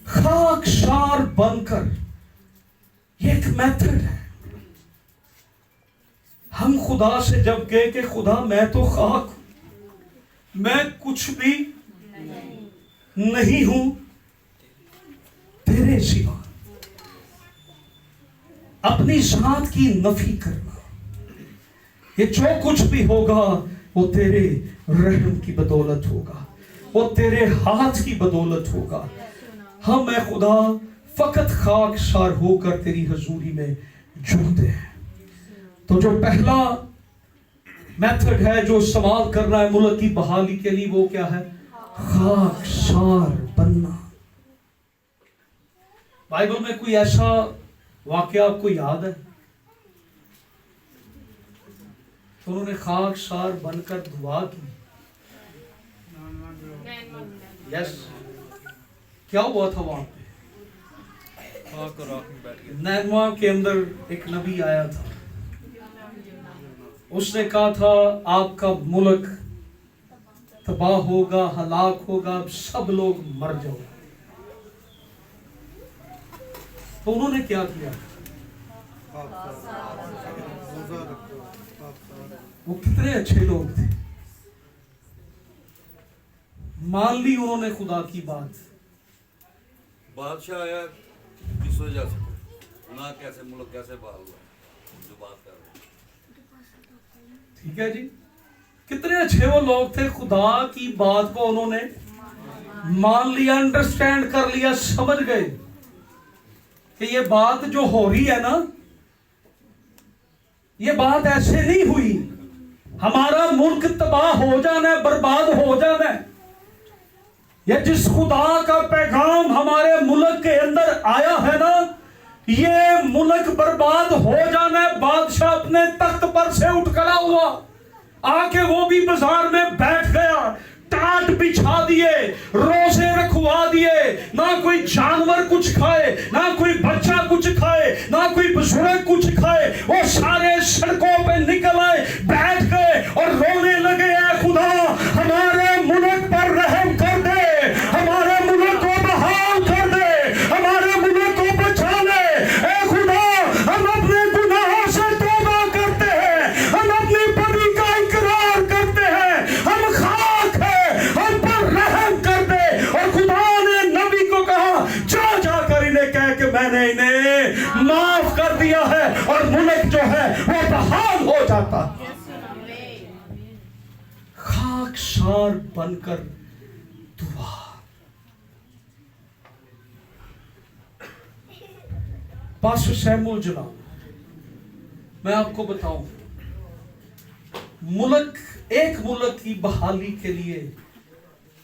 खाकसार बनकर, ये एक मेथड है। हम खुदा से जब कहे कि खुदा मैं तो खाक हूं, मैं कुछ भी नहीं हूं तेरे सिवा, अपनी जात की नफी करना, ये जो कुछ भी होगा वो तेरे रहम की बदौलत होगा, वो तेरे हाथ की बदौलत होगा। हम मैं खुदा फकत खाकसार होकर तेरी हजूरी में झुकते हैं। तो जो पहला मेथड है जो इस्तेमाल करना है मुल्क की बहाली के लिए, वो क्या है? खाकसार बनना। बाइबल में कोई ऐसा वाकया आपको याद है तो उन्होंने खाकसार बनकर दुआ की? यस, क्या हुआ था वहां पे? नैनवा के अंदर एक नबी आया था, उसने कहा था आपका मुल्क तबाह होगा, हलाक होगा, सब लोग मर जाओ। तो उन्होंने क्या किया? वो कितने अच्छे लोग थे, मान ली उन्होंने खुदा की बात। बादशाह आया किस वजह से ना, कैसे मुल्क कैसे बहाल हुआ, जो बात कर रहे हैं। ठीक है जी, कितने अच्छे वो लोग थे, खुदा की बात को उन्होंने मान लिया, अंडरस्टैंड कर लिया, समझ गए कि ये बात जो हो रही है ना, ये बात ऐसे नहीं हुई, हमारा मुल्क तबाह हो जाना है, बर्बाद हो जाना है। ये जिस खुदा का पैगाम हमारे मुल्क के अंदर आया है ना, ये मुल्क बर्बाद हो जाना है। बादशाह अपने तख्त पर से उठ खड़ा हुआ, आके वो भी बाजार में बैठ गया, टाट बिछा दिए, रोजे रखवा दिए, ना कोई जानवर कुछ खाए, ना कोई बच्चा कुछ खाए, ना कोई बुजुर्ग कुछ खाए। वो सारे सड़कों पे निकल आए, बैठ गए और रोने लगे, ऐ खुदा हमारे मुल्क पर रहम कर दे, हमारे मुल्क को बहाल कर दे, हमारे मुल्क को बचा ले। ऐ खुदा हम अपने गुनाहों से तौबा करते हैं, हम अपनी बदी का इकरार करते हैं, हम खाक है, हम पर रहम कर दे। और खुदा ने नबी को कहा जा जाकर इन्हें कह के मैंने इन्हें माफ कर दिया है, और मुल्क जो है वो बहाल हो जाता। खाकसार बनकर दुआ। पास्टर शैमुल जनाब, मैं आपको बताऊं, मुल्क, एक मुल्क की बहाली के लिए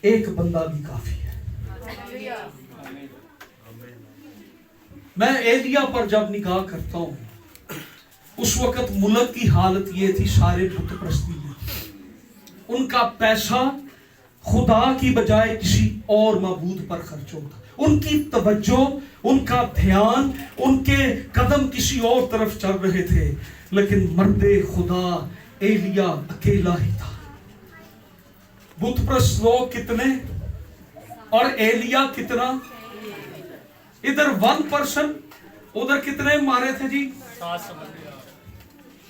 एक बंदा भी काफी है। मैं एलिया पर जब निगाह करता हूं, उस वक्त मुल्क की हालत ये थी, सारे बुत परस्ती में उनका पैसा खुदा की बजाय किसी और मबूद पर खर्च होता, उनकी तवज्जो, उनका ध्यान, उनके कदम किसी और तरफ चल रहे थे। लेकिन मर्दे खुदा एलिया अकेला ही था। बुतप्रस्त लोग कितने और एलिया कितना? इधर 1%, उधर कितने मारे थे जी?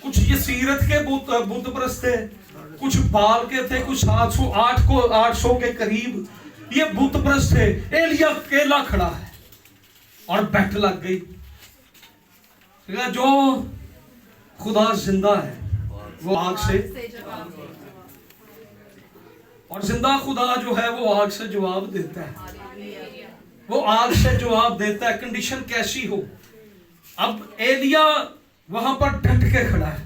कुछ ये सीरत के बुत परस्त थे, कुछ बाल के थे, कुछ 800 के करीब ये बुत परस्त थे। एलिया अकेला खड़ा है और बैठ लग गई। जो खुदा जिंदा है वो आग से, और जिंदा खुदा जो है वो आग से जवाब देता है, वो आग से जवाब देता है, कंडीशन कैसी हो। अब एलिया वहां पर डट के खड़ा है।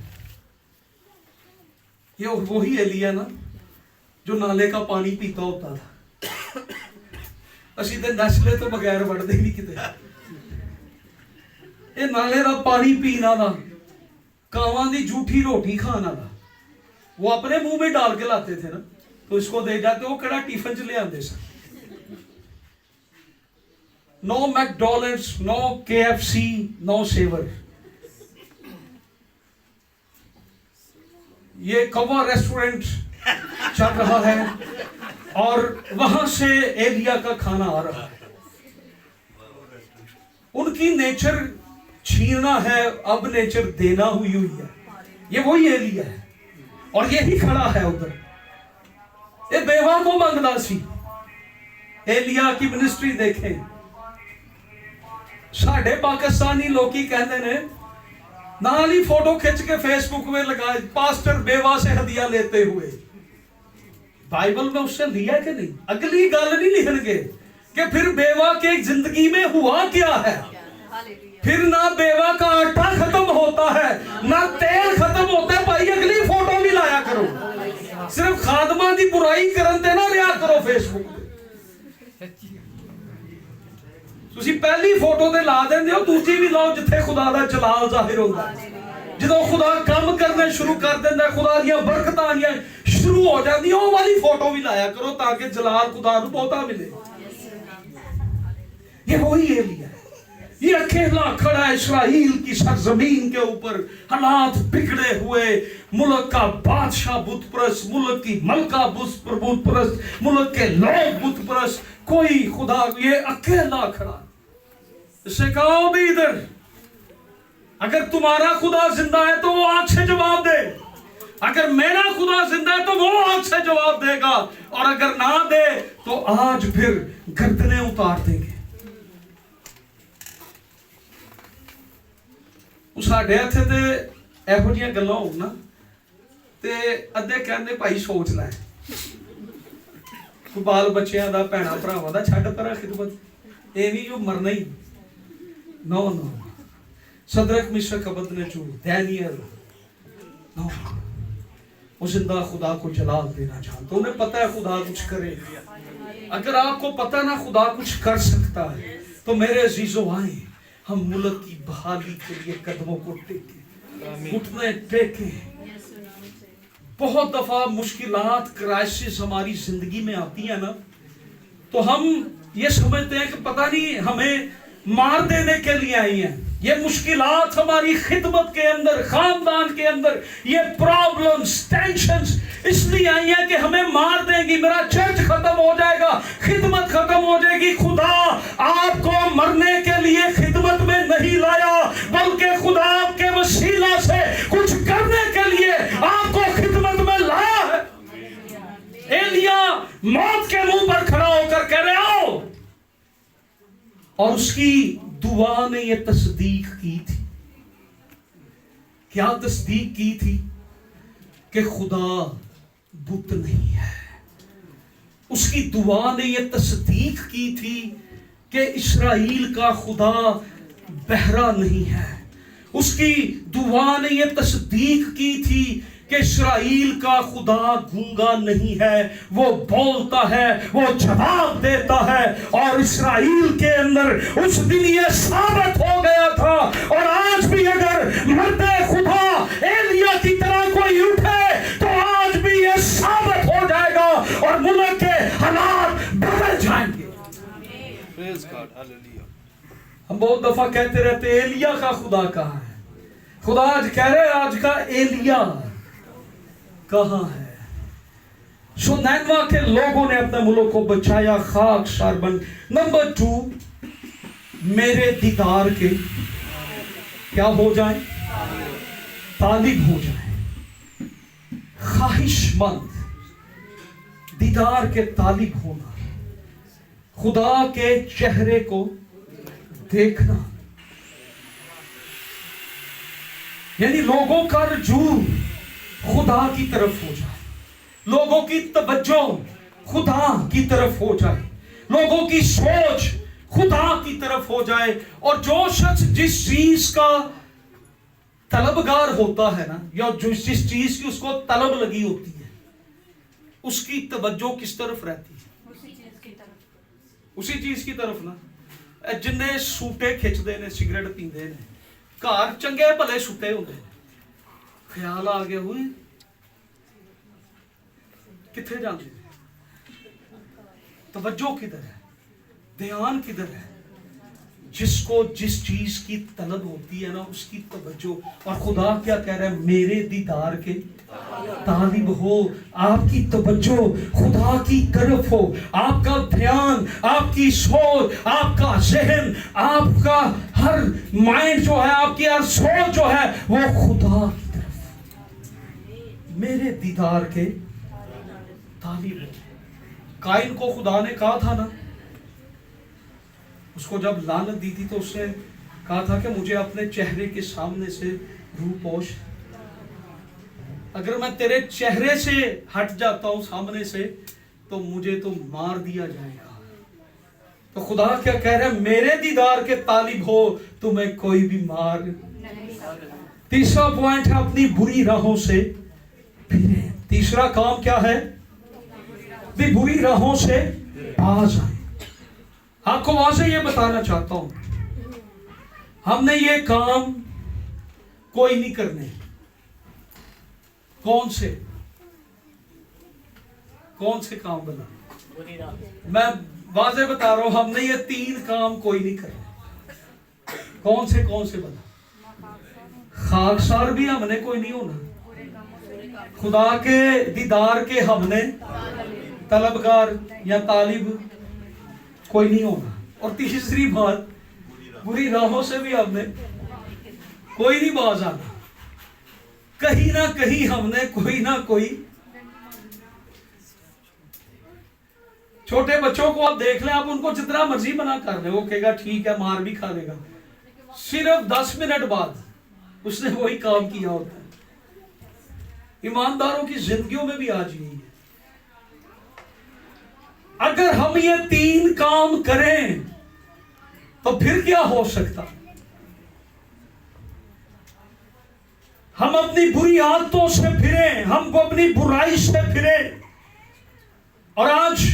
ये वही एलिया ना जो नाले का पानी पीता होता था। असी तो नस्ले तो बगैर बढ़ते ही नहीं किते। ये नाले का पानी पीना ना, कावां दी झूठी रोटी खाना ना, वो अपने मुंह में डाल के लाते थे ना, तो इसको दे जाते, वो कड़ा टिफिन च ले आते sir. No McDonald's, no KFC, no सेवर, ये कवा रेस्टोरेंट चल रहा है और वहां से एलिया का खाना आ रहा है। उनकी नेचर छीनना है, अब नेचर देना हुई है। ये वही एलिया है और यही खड़ा है उधर। ये बेवा को मंगदा सी। एलिया की मिनिस्ट्री देखें। साढ़े पाकिस्तानी लोग कहते ने नाल ही फोटो खिंच के फेसबुक में लगाए, पास्टर बेवा से हदिया लेते हुए। बाइबल में उससे लिया कि नहीं? अगली गल नहीं लिखनगे कि फिर बेवा के जिंदगी में हुआ क्या है। फिर ना बेवा का आटा खत्म होता है, ना तेल खत्म होता है। भाई अगली फोटो भी लाया करो, सिर्फ खादमा दी बुराई करन ते ना लिया करो फेसबुक पे। तुसी पहली फोटो ते ला देंदे हो, दूजी भी लाओ जिथे खुदा दा जलाल जाहिर होता है। ਜਦੋਂ खुदा काम करने शुरू कर देंदा, खुदा दी बरकतां आनियां शुरू हो जाती, वो वाली फोटो भी लाया करो ताकि जलाल खुदा नूं बहुता मिले। ये वही एलिया है, ये अकेला खड़ा है इस्राएल की सरजमीन के ऊपर। हालात बिगड़े हुए, मुल्क का बादशाह बुतप्रस्त, मुल्क की मलका बुतप्रस्त, मुल्क के लोग बुतप्रस्त, कोई खुदा, ये अकेला खड़ा। इससे कहो भी इधर, अगर तुम्हारा खुदा जिंदा है तो वो आग से जवाब दे, अगर मेरा खुदा जिंदा है तो वो आग से जवाब देगा, और अगर ना दे तो आज फिर गर्दनें उतार देंगे। साढ़े इत्थे ते एहो जिहियां गल्लां होण ना ते अद्धे कहंदे भाई सोच लै, बाल बच्चियां दा, भैणां भरावां दा छड्ड परा खिदमत, ये नहीं जो मरना ही। नो नो, सदरक मिशक अबदनेगो, दानियल, नो, वो जिंदा खुदा को जलाल देना चाहता। उन्हें पता है खुदा कुछ करे। अगर आपको पता ना खुदा कुछ कर सकता है तो मेरे अजीजों आए, हम मुल्क की बहाली के लिए कदमों को टेकें, घुटने टेकें। बहुत दफा मुश्किलात, क्राइसिस हमारी जिंदगी में आती है ना, तो हम ये समझते हैं कि पता नहीं हमें मार देने के लिए आई हैं। ये मुश्किलात हमारी खिदमत के अंदर, खानदान के अंदर, ये प्रॉब्लम्स, टेंशंस इसलिए आई हैं कि हमें मार देंगी, मेरा चर्च खत्म हो जाएगा, खिदमत खत्म हो जाएगी। खुदा आपको मरने के लिए खिदमत में नहीं लाया, बल्कि खुदा आपके वसीला से कुछ करने के लिए आपको खिदमत में लाया है। एलिया मौत के मुंह पर खड़ा होकर कह रहे आओ, और उसकी दुआ ने यह तस्दीक की थी। क्या तस्दीक की थी? कि खुदा बुत नहीं है। उसकी दुआ ने यह तस्दीक की थी कि इस्राएल का खुदा बहरा नहीं है। उसकी दुआ ने यह तस्दीक की थी कि इस्राएल का खुदा गूंगा नहीं है, वो बोलता है, वो जवाब देता है। और इस्राएल के अंदर उस दिन ये साबित हो गया था, और आज भी अगर मर्दे खुदा एलिया की तरह कोई उठे तो आज भी ये साबित हो जाएगा और मुल्क के हालात बदल जाएंगे। हम बहुत दफा कहते रहते एलिया का खुदा कहाँ है? खुदा आज कह रहे आज का एलिया कहां है? सुनैनवा के लोगों ने अपने मुल्क को बचाया, खाक शारबन। नंबर 2, मेरे दीदार के क्या हो जाए? तालिब हो जाए, ख्वाहिशमंद, दीदार के तालिब होना, खुदा के चेहरे को देखना, यानी लोगों का रुजू खुदा की तरफ हो जाए, लोगों की तवज्जो खुदा की तरफ हो जाए, लोगों की सोच खुदा की तरफ हो जाए। और जो शख्स जिस चीज का तलबगार होता है ना, या जो जिस चीज की उसको तलब लगी होती है, उसकी तवज्जो किस तरफ रहती है? उसी चीज की तरफ ना। जिन्ने सूटे खिंचते ने, सिगरेट पींदे ने, घर चंगे भले सुते होंगे, ख्याल आ गया हुए किथे जाते, तवज्जो किधर है, ध्यान किधर है? जिसको जिस चीज की तलब होती है ना, उसकी तवज्जो। और खुदा क्या कह रहा है? मेरे दीदार के तालिब हो, आपकी तवज्जो खुदा की तरफ हो, आपका ध्यान, आपकी सोच, आपका जहन, आपका हर माइंड जो है, आपकी हर सोच जो है, वो खुदा की तरफ, मेरे दीदार के तालिब हो। काइन को खुदा ने कहा था ना, उसको जब लानत दी थी तो उसने कहा था कि मुझे अपने चेहरे के सामने से रूपोश, अगर मैं तेरे चेहरे से हट जाता हूं सामने से, तो मुझे तो मार दिया जाएगा। तो खुदा क्या कह रहा है? मेरे दीदार के तालिब हो, तुम्हें कोई भी मार नहीं। तीसरा पॉइंट है अपनी बुरी राहों से फिरे। तीसरा काम क्या है? भी बुरी राहों से बाज आए। आपको वाज़ेह ये बताना चाहता हूं, हमने ये काम कोई नहीं करने। कौन से काम बना? मैं वाज़ेह बता रहा हूं, हमने ये 3 काम कोई नहीं करने। कौन से बना? खाकसार भी हमने कोई नहीं होना, खुदा के दीदार के हमने तलबगार या तालिब कोई नहीं होना। और तीसरी बात, बुरी राहों से भी हमने कोई नहीं बाज आना। कहीं ना कहीं हमने कोई ना कोई, छोटे बच्चों को आप देख लें, आप उनको जितना मर्जी मना कर ले, वो कहेगा ठीक है, मार भी खा लेगा, सिर्फ 10 मिनट बाद उसने वही काम किया होता है। ईमानदारों की जिंदगियों में भी आज यही है। अगर हम ये 3 काम करें तो फिर क्या हो सकता? हम अपनी बुरी आदतों से फिरें, हम अपनी बुराई से फिरें। और आज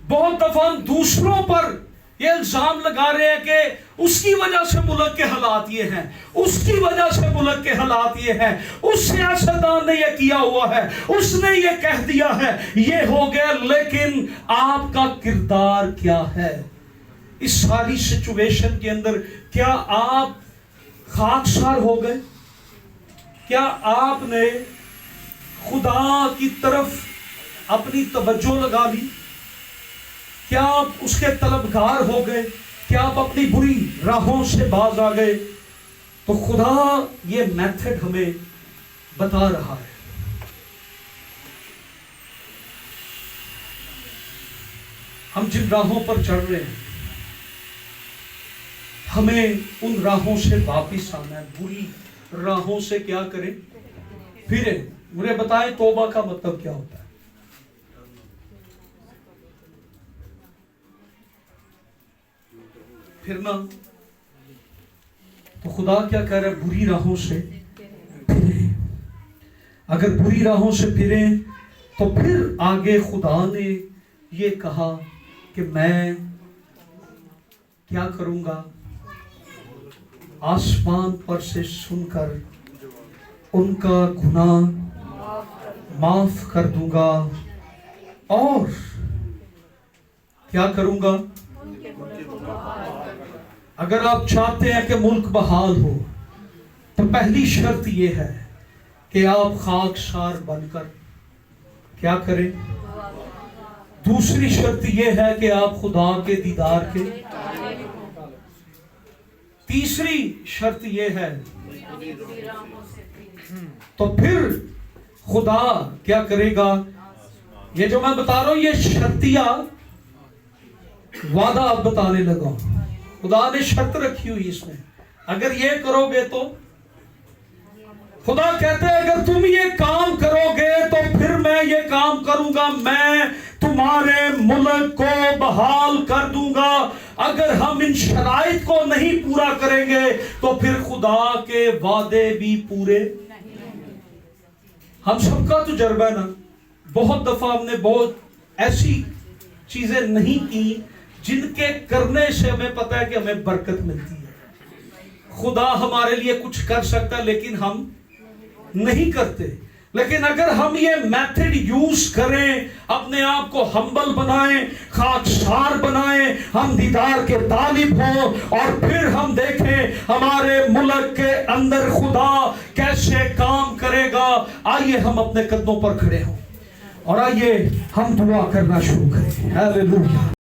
बहुत दफा दूसरों पर ये इल्जाम लगा रहे हैं कि उसकी वजह से मुल्क के हालात ये हैं, उसकी वजह से मुल्क के हालात ये हैं, उस सियासतदान ने ये किया हुआ है, उसने ये कह दिया है, ये हो गया। लेकिन आपका किरदार क्या है इस सारी सिचुएशन के अंदर? क्या आप खाकसार हो गए? क्या आपने खुदा की तरफ अपनी तवज्जो लगा ली? क्या आप उसके तलबगार हो गए? क्या आप अपनी बुरी राहों से बाज आ गए? तो खुदा ये मेथड हमें बता रहा है। हम जिन राहों पर चल रहे हैं, हमें उन राहों से वापिस आना है। बुरी राहों से क्या करें? फिरे। मुझे बताएं तौबा का मतलब क्या होता है? फिरना। तो खुदा क्या कह रहा है? बुरी राहों से फिरे। अगर बुरी राहों से फिरे तो फिर आगे खुदा ने ये कहा कि मैं क्या करूंगा? आसमान पर से सुनकर उनका गुनाह माफ कर दूंगा। और क्या करूंगा? अगर आप चाहते हैं कि मुल्क बहाल हो, तो पहली शर्त यह है कि आप खाकसार बनकर क्या करें? दूसरी शर्त यह है कि आप खुदा के दीदार के। तीसरी शर्त यह है तो फिर खुदा क्या करेगा? ये जो मैं बता रहा हूं, ये शर्तिया वादा अब बताने लगा हूं। खुदा ने शर्त रखी हुई इसमें, अगर ये करोगे तो खुदा कहते हैं अगर तुम ये काम करोगे तो फिर मैं ये काम करूंगा, मैं तुम्हारे मुल्क को बहाल कर दूंगा। अगर हम इन शराइत को नहीं पूरा करेंगे तो फिर खुदा के वादे भी पूरे। हम सबका तजुर्बा है ना, बहुत दफा हमने बहुत ऐसी चीजें नहीं की जिनके करने से हमें पता है कि हमें बरकत मिलती है। खुदा हमारे लिए कुछ कर सकता है लेकिन हम नहीं करते। लेकिन अगर हम ये मेथड यूज करें, अपने आप को हम्बल बनाएं, खाकसार बनाएं, हम दीदार के तालिब हों और फिर हम देखें हमारे मुल्क के अंदर खुदा कैसे काम करेगा। आइए हम अपने कदमों पर खड़े हों और आइए हम दुआ करना शुरू करें। हालेलुया।